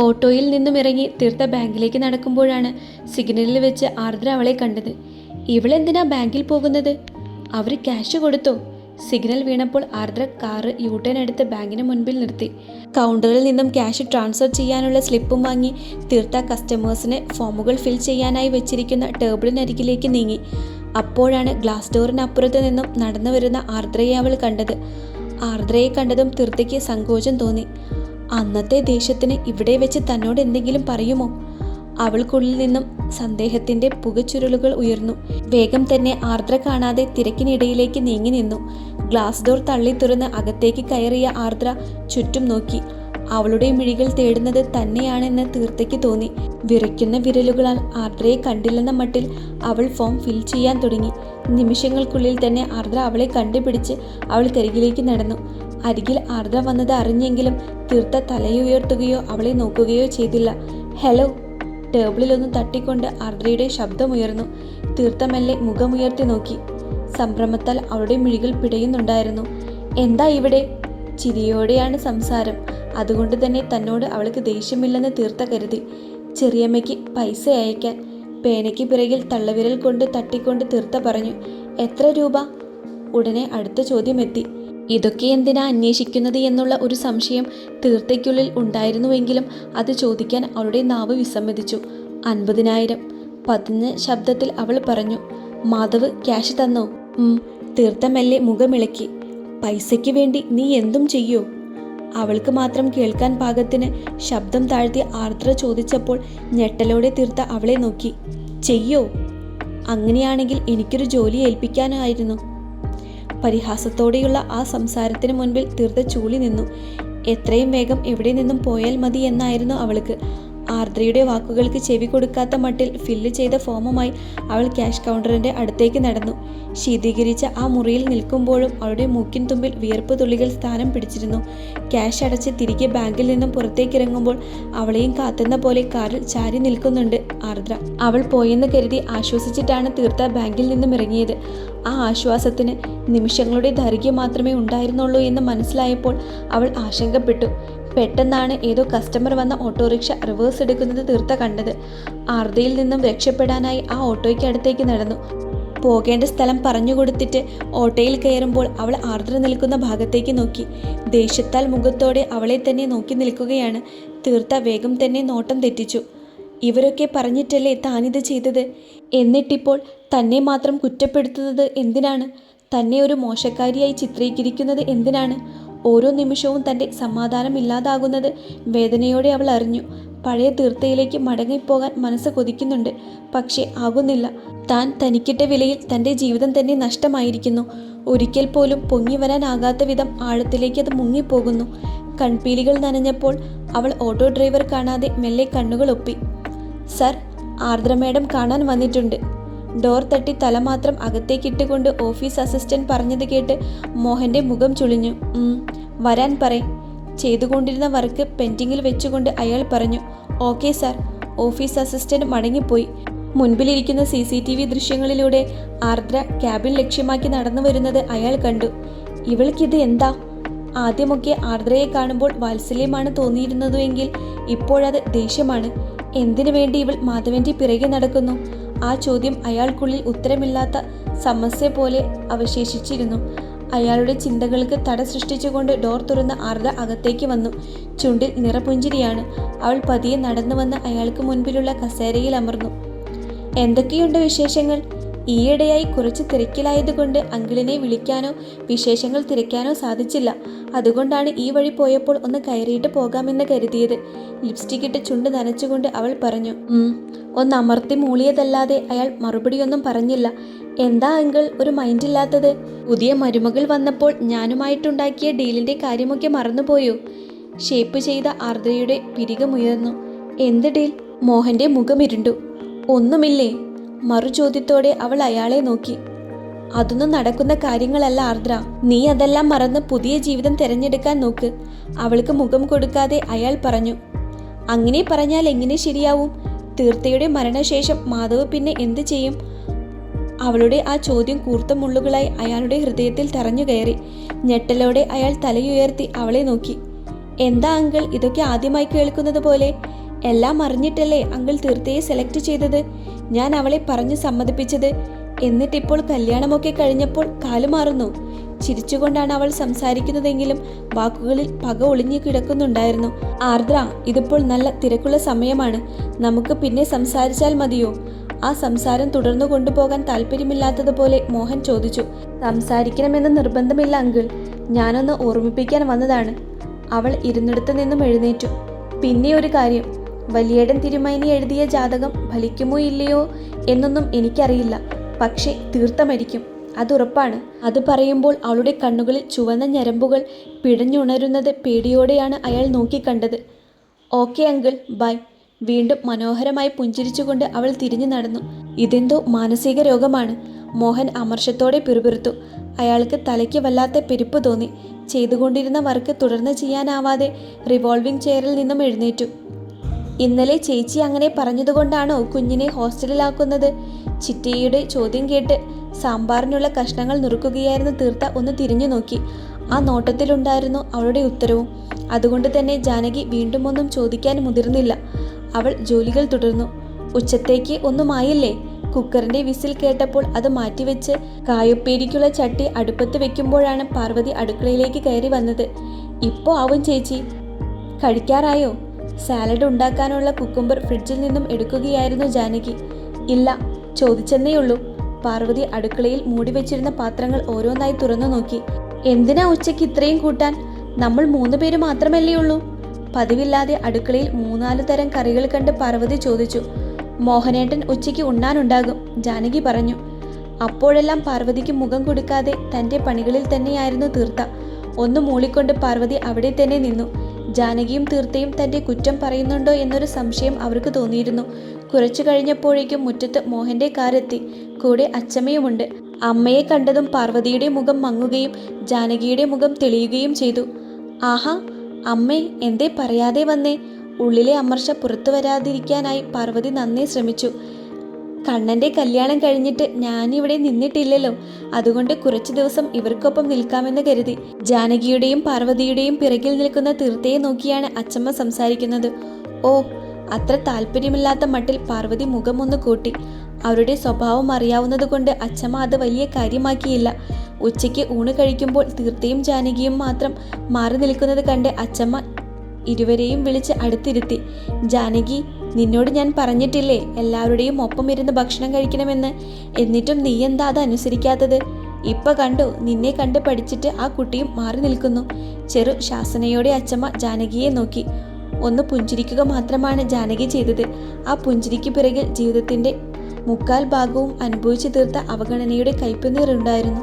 ഓട്ടോയിൽ നിന്നും ഇറങ്ങി തീർത്ത ബാങ്കിലേക്ക് നടക്കുമ്പോഴാണ് സിഗ്നലിൽ വെച്ച് ആർദ്ര അവളെ കണ്ടത്. ഇവളെന്തിനാ ബാങ്കിൽ പോകുന്നത്? അവർ ക്യാഷ് കൊടുത്തോ? സിഗ്നൽ വീണപ്പോൾ ആർദ്ര കാറ് യൂട്ടേൺ എടുത്ത് ബാങ്കിന് മുൻപിൽ നിർത്തി. കൗണ്ടറിൽ നിന്നും ക്യാഷ് ട്രാൻസ്ഫർ ചെയ്യാനുള്ള സ്ലിപ്പും വാങ്ങി തീർത്ത കസ്റ്റമേഴ്സിന് ഫോമുകൾ ഫിൽ ചെയ്യാനായി വെച്ചിരിക്കുന്ന ടേബിളിനരികിലേക്ക് നീങ്ങി. അപ്പോഴാണ് ഗ്ലാസ് ഡോറിനപ്പുറത്ത് നിന്നും നടന്നു വരുന്ന ആർദ്രയെ അവൾ കണ്ടത്. ആർദ്രയെ കണ്ടതും തീർത്തയ്ക്ക് സങ്കോചം തോന്നി. അന്നത്തെ ദേഷ്യത്തിന് ഇവിടെ വെച്ച് തന്നോട് എന്തെങ്കിലും പറയുമോ? അവൾക്കുള്ളിൽ നിന്നും സന്ദേഹത്തിന്റെ പുകച്ചുരുളുകൾ ഉയർന്നു. വേഗം തന്നെ ആർദ്ര കാണാതെ തിരക്കിനിടയിലേക്ക് നീങ്ങി നിന്നു. ഗ്ലാസ് ഡോർ തള്ളി തുറന്ന് അകത്തേക്ക് കയറിയ ആർദ്ര ചുറ്റും നോക്കി. അവളുടെ മിഴികൾ തേടുന്നത് തന്നെയാണെന്ന് തീർത്തയ്ക്ക് തോന്നി. വിറയ്ക്കുന്ന വിരലുകളാൽ ആർദ്രയെ കണ്ടില്ലെന്ന മട്ടിൽ അവൾ ഫോം ഫിൽ ചെയ്യാൻ തുടങ്ങി. നിമിഷങ്ങൾക്കുള്ളിൽ തന്നെ ആർദ്ര അവളെ കണ്ടുപിടിച്ച് അവൾക്കരികിലേക്ക് നടന്നു. അരികിൽ ആർദ്ര വന്നത് അറിഞ്ഞെങ്കിലും തീർത്ത തലയുയർത്തുകയോ അവളെ നോക്കുകയോ ചെയ്തില്ല. ഹലോ! ടേബിളിലൊന്ന് തട്ടിക്കൊണ്ട് ആർദ്രയുടെ ശബ്ദമുയർന്നു. തീർത്ത മെല്ലെ മുഖമുയർത്തി നോക്കി. സംഭ്രമത്താൽ അവളുടെ മിഴികൾ പിടയുന്നുണ്ടായിരുന്നു. എന്താ ഇവിടെ? ചിരിയോടെയാണ് സംസാരം. അതുകൊണ്ട് തന്നെ തന്നോട് അവൾക്ക് ദേഷ്യമില്ലെന്ന് തീർത്ത കരുതി. ചെറിയമ്മയ്ക്ക് പൈസ അയക്കാൻ. പേനയ്ക്ക് പിറകിൽ തള്ളവിരൽ കൊണ്ട് തട്ടിക്കൊണ്ട് തീർത്ത പറഞ്ഞു. എത്ര രൂപ? ഉടനെ അടുത്ത ചോദ്യം എത്തി. ഇതൊക്കെ എന്തിനാ അന്വേഷിക്കുന്നത് എന്നുള്ള ഒരു സംശയം തീർത്തയ്ക്കുള്ളിൽ ഉണ്ടായിരുന്നുവെങ്കിലും അത് ചോദിക്കാൻ അവളുടെ നാവ് വിസമ്മതിച്ചു. 50,000. പതിഞ്ഞ ശബ്ദത്തിൽ അവൾ പറഞ്ഞു. മാധവ് ക്യാഷ് തന്നോ? തീർത്ത മെല്ലെ മുഖമിളക്കി. പൈസയ്ക്ക് വേണ്ടി നീ എന്തും ചെയ്യോ? അവൾക്ക് മാത്രം കേൾക്കാൻ പാകത്തിന് ശബ്ദം താഴ്ത്തി ആർദ്ര ചോദിച്ചപ്പോൾ ഞെട്ടലോടെ തീർത്ത അവളെ നോക്കി. ചെയ്യോ? അങ്ങനെയാണെങ്കിൽ എനിക്കൊരു ജോലി ഏൽപ്പിക്കാനായിരുന്നു. പരിഹാസത്തോടെയുള്ള ആ സംസാരത്തിന് മുൻപിൽ തീർത്ത ചൂളി നിന്നു. എത്രയും വേഗം എവിടെ നിന്നും പോയാൽ മതി എന്നായിരുന്നു അവൾക്ക്. ആർദ്രയുടെ വാക്കുകൾക്ക് ചെവി കൊടുക്കാത്ത മട്ടിൽ ഫില്ല് ചെയ്ത ഫോമുമായി അവൾ ക്യാഷ് കൗണ്ടറിൻ്റെ അടുത്തേക്ക് നടന്നു. ശീതീകരിച്ച ആ മുറിയിൽ നിൽക്കുമ്പോഴും അവളുടെ മൂക്കിൻ തുമ്പിൽ വിയർപ്പ് തുള്ളികൾ സ്ഥാനം പിടിച്ചിരുന്നു. ക്യാഷ് അടച്ച് തിരികെ ബാങ്കിൽ നിന്നും പുറത്തേക്കിറങ്ങുമ്പോൾ അവളെയും കാത്തുന്ന പോലെ കാറിൽ ചാരി നിൽക്കുന്നുണ്ട് ആർദ്ര. അവൾ പോയെന്ന് കരുതി ആശ്വസിച്ചിട്ടാണ് തീർത്ത ബാങ്കിൽ നിന്നും ഇറങ്ങിയത്. ആ ആശ്വാസത്തിന് നിമിഷങ്ങളുടെ ദൈർഘ്യം മാത്രമേ ഉണ്ടായിരുന്നുള്ളൂ എന്ന് മനസ്സിലായപ്പോൾ അവൾ ആശങ്കപ്പെട്ടു. പെട്ടെന്നാണ് ഏതോ കസ്റ്റമർ വന്ന ഓട്ടോറിക്ഷ റിവേഴ്സ് എടുക്കുന്നത് തീർത്ത കണ്ടത്. ആർദ്രയിൽ നിന്നും രക്ഷപ്പെടാനായി ആ ഓട്ടോയ്ക്ക് അടുത്തേക്ക് നടന്നു. പോകേണ്ട സ്ഥലം പറഞ്ഞു കൊടുത്തിട്ട് ഓട്ടോയിൽ കയറുമ്പോൾ അവൾ ആർദ്ര നിൽക്കുന്ന ഭാഗത്തേക്ക് നോക്കി. ദേഷ്യത്താൽ മുഖത്തോടെ അവളെ തന്നെ നോക്കി നിൽക്കുകയാണ്. തീർത്ത വേഗം തന്നെ നോട്ടം തെറ്റിച്ചു. ഇവരൊക്കെ പറഞ്ഞിട്ടല്ലേ താനിത് ചെയ്തത്? എന്നിട്ടിപ്പോൾ തന്നെ മാത്രം കുറ്റപ്പെടുത്തുന്നത് എന്തിനാണ്? തന്നെ ഒരു മോശക്കാരിയായി ചിത്രീകരിക്കുന്നത് എന്തിനാണ്? ഓരോ നിമിഷവും തൻ്റെ സമാധാനം ഇല്ലാതാകുന്നത് വേദനയോടെ അവൾ അറിഞ്ഞു. പഴയ തീർത്തയിലേക്ക് മടങ്ങിപ്പോകാൻ മനസ്സ് കൊതിക്കുന്നുണ്ട്. പക്ഷേ ആകുന്നില്ല. താൻ തനിക്കിട്ട വിലയിൽ തൻ്റെ ജീവിതം തന്നെ നഷ്ടമായിരിക്കുന്നു. ഒരിക്കൽ പോലും പൊങ്ങി വരാനാകാത്ത വിധം ആഴത്തിലേക്ക് അത് മുങ്ങിപ്പോകുന്നു. കൺപീലികൾ നനഞ്ഞപ്പോൾ അവൾ ഓട്ടോ ഡ്രൈവർ കാണാതെ മെല്ലെ കണ്ണുകൾ ഒപ്പി. സർ, ആർദ്ര മേഡം കാണാൻ വന്നിട്ടുണ്ട്. ഡോർ തട്ടി തല മാത്രം അകത്തേക്കിട്ടുകൊണ്ട് ഓഫീസ് അസിസ്റ്റന്റ് പറഞ്ഞത് കേട്ട് മോഹൻ്റെ മുഖം ചുളിഞ്ഞു. വരാൻ പറയും. ചെയ്തുകൊണ്ടിരുന്ന വർക്ക് പെൻഡിങ്ങിൽ വെച്ചുകൊണ്ട് അയാൾ പറഞ്ഞു. Okay sir. ഓഫീസ് അസിസ്റ്റന്റ് മടങ്ങിപ്പോയി. മുൻപിലിരിക്കുന്ന CCTV ദൃശ്യങ്ങളിലൂടെ ആർദ്ര ക്യാബിൻ ലക്ഷ്യമാക്കി നടന്നു വരുന്നത് അയാൾ കണ്ടു. ഇവൾക്കിത് എന്താ? ആദ്യമൊക്കെ ആർദ്രയെ കാണുമ്പോൾ വാത്സല്യമാണ് തോന്നിയിരുന്നതുവെങ്കിൽ ഇപ്പോഴത് ദേഷ്യമാണ്. എന്തിനു വേണ്ടി ഇവൾ മാധവന്റെ പിറകെ നടക്കുന്നു? ആ ചോദ്യം അയാൾക്കുള്ളിൽ ഉത്തരമില്ലാത്ത സമസ്യ പോലെ അവശേഷിച്ചിരുന്നു. അയാളുടെ ചിന്തകൾക്ക് തട സൃഷ്ടിച്ചുകൊണ്ട് ഡോർ തുറന്ന് ആർദ്ര അകത്തേക്ക് വന്നു. ചുണ്ടിൽ നിറപുഞ്ചിരിയാണ്. അവൾ പതിയെ നടന്നു വന്ന് അയാൾക്ക് മുൻപിലുള്ള കസേരയിൽ അമർന്നു. എന്തൊക്കെയുണ്ട് വിശേഷങ്ങൾ? ഈയിടെയായി കുറച്ച് തിരക്കിലായതുകൊണ്ട് അങ്കിളിനെ വിളിക്കാനോ വിശേഷങ്ങൾ തിരക്കാനോ സാധിച്ചില്ല. അതുകൊണ്ടാണ് ഈ വഴി പോയപ്പോൾ ഒന്ന് കയറിയിട്ട് പോകാമെന്ന് കരുതിയത്. ലിപ്സ്റ്റിക് ഇട്ട് ചുണ്ട് നനച്ചുകൊണ്ട് അവൾ പറഞ്ഞു. ഒന്ന് അമർത്തി മൂളിയതല്ലാതെ അയാൾ മറുപടിയൊന്നും പറഞ്ഞില്ല. എന്താ അങ്കിൾ ഒരു മൈൻഡില്ലാത്തത്? പുതിയ മരുമകൾ വന്നപ്പോൾ ഞാനുമായിട്ടുണ്ടാക്കിയ ഡീലിന്റെ കാര്യമൊക്കെ മറന്നുപോയോ? ഷേപ്പ് ചെയ്ത ആർദ്രയുടെ പിരികമുയർന്നു. എന്ത് ഡീൽ? മോഹന്റെ മുഖമിരുണ്ടു. ഒന്നുമില്ലേ? മറുചോദ്യത്തോടെ അവൾ അയാളെ നോക്കി. അതൊന്നും നടക്കുന്ന കാര്യങ്ങളല്ല ആർദ്ര. നീ അതെല്ലാം മറന്ന് പുതിയ ജീവിതം തിരഞ്ഞെടുക്കാൻ നോക്ക്. അവൾക്ക് മുഖം കൊടുക്കാതെ അയാൾ പറഞ്ഞു. അങ്ങനെ പറഞ്ഞാൽ എങ്ങനെ ശരിയാവും? തീർത്തയുടെ മരണശേഷം മാധവ് പിന്നെ എന്ത് ചെയ്യും? അവളുടെ ആ ചോദ്യം കൂർത്ത മുള്ളുകളായി അയാളുടെ ഹൃദയത്തിൽ തറഞ്ഞു കയറി. ഞെട്ടലോടെ അയാൾ തലയുയർത്തി അവളെ നോക്കി. എന്താ അങ്കിൾ ഇതൊക്കെ ആദ്യമായി കേൾക്കുന്നത് പോലെ? എല്ലാം അറിഞ്ഞിട്ടല്ലേ അങ്കിൾ തീർത്ഥയെ സെലക്ട് ചെയ്തത്? ഞാൻ അവളെ പറഞ്ഞു സമ്മതിപ്പിച്ചത്. എന്നിട്ടിപ്പോൾ കല്യാണമൊക്കെ കഴിഞ്ഞപ്പോൾ കാലുമാറുന്നു. ചിരിച്ചുകൊണ്ടാണ് അവൾ സംസാരിക്കുന്നതെങ്കിലും വാക്കുകളിൽ പക ഒളിഞ്ഞു കിടക്കുന്നുണ്ടായിരുന്നു. ആർദ്ര, ഇതിപ്പോൾ നല്ല തിരക്കുള്ള സമയമാണ്. നമുക്ക് പിന്നെ സംസാരിച്ചാൽ മതിയോ? ആ സംസാരം തുടർന്നു കൊണ്ടുപോകാൻ താല്പര്യമില്ലാത്തതുപോലെ മോഹൻ ചോദിച്ചു. സംസാരിക്കണമെന്ന് നിർബന്ധമില്ല അങ്കിൾ, ഞാനൊന്ന് ഓർമ്മിപ്പിക്കാൻ വന്നതാണ്. അവൾ ഇരുന്നിടത്ത് നിന്നും എഴുന്നേറ്റു. പിന്നെ ഒരു കാര്യം, വലിയേടൻ തിരുമേനി എഴുതിയ ജാതകം ഫലിക്കുമോ ഇല്ലയോ എന്നൊന്നും എനിക്കറിയില്ല. പക്ഷേ തീർത്ത മരിക്കും, അതുറപ്പാണ്. അത് പറയുമ്പോൾ അവളുടെ കണ്ണുകളിൽ ചുവന്ന ഞരമ്പുകൾ പിടഞ്ഞുണരുന്നത് പേടിയോടെയാണ് അയാൾ നോക്കിക്കണ്ടത്. Okay uncle, by. വീണ്ടും മനോഹരമായി പുഞ്ചിരിച്ചുകൊണ്ട് അവൾ തിരിഞ്ഞു നടന്നു. ഇതെന്തോ മാനസിക രോഗമാണ്, മോഹൻ അമർഷത്തോടെ പിറുപിറുത്തു. അയാൾക്ക് തലയ്ക്ക് വല്ലാത്ത പെരുപ്പ് തോന്നി. ചെയ്തുകൊണ്ടിരുന്ന വർക്ക് തുടർന്ന് ചെയ്യാനാവാതെ റിവോൾവിംഗ് ചെയറിൽ നിന്നും എഴുന്നേറ്റു. ഇന്നലെ ചേച്ചി അങ്ങനെ പറഞ്ഞതുകൊണ്ടാണോ കുഞ്ഞിനെ ഹോസ്റ്റലിലാക്കുന്നത്? ചിറ്റയുടെ ചോദ്യം കേട്ട് സാമ്പാറിനുള്ള കഷ്ണങ്ങൾ നുറുക്കുകയായിരുന്നു തീർത്ത ഒന്ന് തിരിഞ്ഞു നോക്കി. ആ നോട്ടത്തിലുണ്ടായിരുന്നു അവളുടെ ഉത്തരവും. അതുകൊണ്ട് തന്നെ ജാനകി വീണ്ടും ഒന്നും ചോദിക്കാൻ മുതിർന്നില്ല. അവൾ ജോലികൾ തുടർന്നു. ഉച്ചത്തേക്ക് ഒന്നുമായില്ലേ? കുക്കറിന്റെ വിസിൽ കേട്ടപ്പോൾ അത് മാറ്റിവെച്ച് കായുപ്പേരിക്കുള്ള ചട്ടി അടുപ്പത്ത് വെക്കുമ്പോഴാണ് പാർവതി അടുക്കളയിലേക്ക് കയറി വന്നത്. ഇപ്പോൾ ആവും ചേച്ചി. കഴിക്കാറായോ? സാലഡ് ഉണ്ടാക്കാനുള്ള കുക്കുംബർ ഫ്രിഡ്ജിൽ നിന്നും എടുക്കുകയായിരുന്നു ജാനകി. ഇല്ല, ചോദിച്ചെന്നേയുള്ളൂ. പാർവതി അടുക്കളയിൽ മൂടിവെച്ചിരുന്ന പാത്രങ്ങൾ ഓരോന്നായി തുറന്നു നോക്കി. എന്തിനാ ഉച്ചയ്ക്ക് ഇത്രയും കൂട്ടാൻ? നമ്മൾ 3 പേര് മാത്രമല്ലേ ഉള്ളൂ? പതിവില്ലാതെ അടുക്കളയിൽ 3-4 തരം കറികൾ കണ്ട് പാർവതി ചോദിച്ചു. മോഹനേട്ടൻ ഉച്ചയ്ക്ക് ഉണ്ണാനുണ്ടാകും, ജാനകി പറഞ്ഞു. അപ്പോഴെല്ലാം പാർവതിക്ക് മുഖം കൊടുക്കാതെ തൻ്റെ പണികളിൽ തന്നെയായിരുന്നു തീർത്ത. ഒന്ന് മൂളിക്കൊണ്ട് പാർവതി അവിടെ തന്നെ നിന്നു. ജാനകിയും തീർത്തയും തൻ്റെ കുറ്റം പറയുന്നുണ്ടോ എന്നൊരു സംശയം അവർക്ക് തോന്നിയിരുന്നു. കുറച്ചു കഴിഞ്ഞപ്പോഴേക്കും മുറ്റത്ത് മോഹൻ്റെ കാറെത്തി. കൂടെ അച്ചമ്മയുമുണ്ട്. അമ്മയെ കണ്ടതും പാർവതിയുടെ മുഖം മങ്ങുകയും ജാനകിയുടെ മുഖം തെളിയുകയും ചെയ്തു. ആഹാ, അമ്മേ, എന്തേ പറയാതെ വന്നേ? ഉള്ളിലെ അമർഷ പുറത്തു വരാതിരിക്കാനായി പാർവതി നന്നേ ശ്രമിച്ചു. കണ്ണൻ്റെ കല്യാണം കഴിഞ്ഞിട്ട് ഞാനിവിടെ നിന്നിട്ടില്ലല്ലോ, അതുകൊണ്ട് കുറച്ചു ദിവസം ഇവർക്കൊപ്പം നിൽക്കാമെന്ന് കരുതി. ജാനകിയുടെയും പാർവതിയുടെയും പിറകിൽ നിൽക്കുന്ന തീർത്ഥയെ നോക്കിയാണ് അച്ചമ്മ സംസാരിക്കുന്നത്. ഓ, അത്ര താല്പര്യമില്ലാത്ത മട്ടിൽ പാർവതി മുഖമൊന്ന് കൂട്ടി. അവരുടെ സ്വഭാവം അറിയാവുന്നതുകൊണ്ട് അച്ചമ്മ അത് വലിയ കാര്യമാക്കിയില്ല. ഉച്ചയ്ക്ക് ഊണ് കഴിക്കുമ്പോൾ തീർത്ഥയും ജാനകിയും മാത്രം മാറി നിൽക്കുന്നത് കണ്ട് അച്ചമ്മ ഇരുവരെയും വിളിച്ച് അടുത്തിരുത്തി. ജാനകി, നിന്നോട് ഞാൻ പറഞ്ഞിട്ടില്ലേ എല്ലാവരുടെയും ഒപ്പം ഇരുന്ന് ഭക്ഷണം കഴിക്കണമെന്ന്? എന്നിട്ടും നീ എന്താ അത് അനുസരിക്കാത്തത്? ഇപ്പൊ കണ്ടു, നിന്നെ കണ്ട് പഠിച്ചിട്ട് ആ കുട്ടിയും മാറി നിൽക്കുന്നു. ചെറു ശാസനയോടെ അച്ചമ്മ ജാനകിയെ നോക്കി. ഒന്ന് പുഞ്ചിരിക്കുക മാത്രമാണ് ജാനകി ചെയ്തത്. ആ പുഞ്ചിരിക്ക് പിറകിൽ ജീവിതത്തിന്റെ 3/4 ഭാഗവും അനുഭവിച്ചു തീർത്ത അവഗണനയുടെ കയ്പുനീറുണ്ടായിരുന്നു.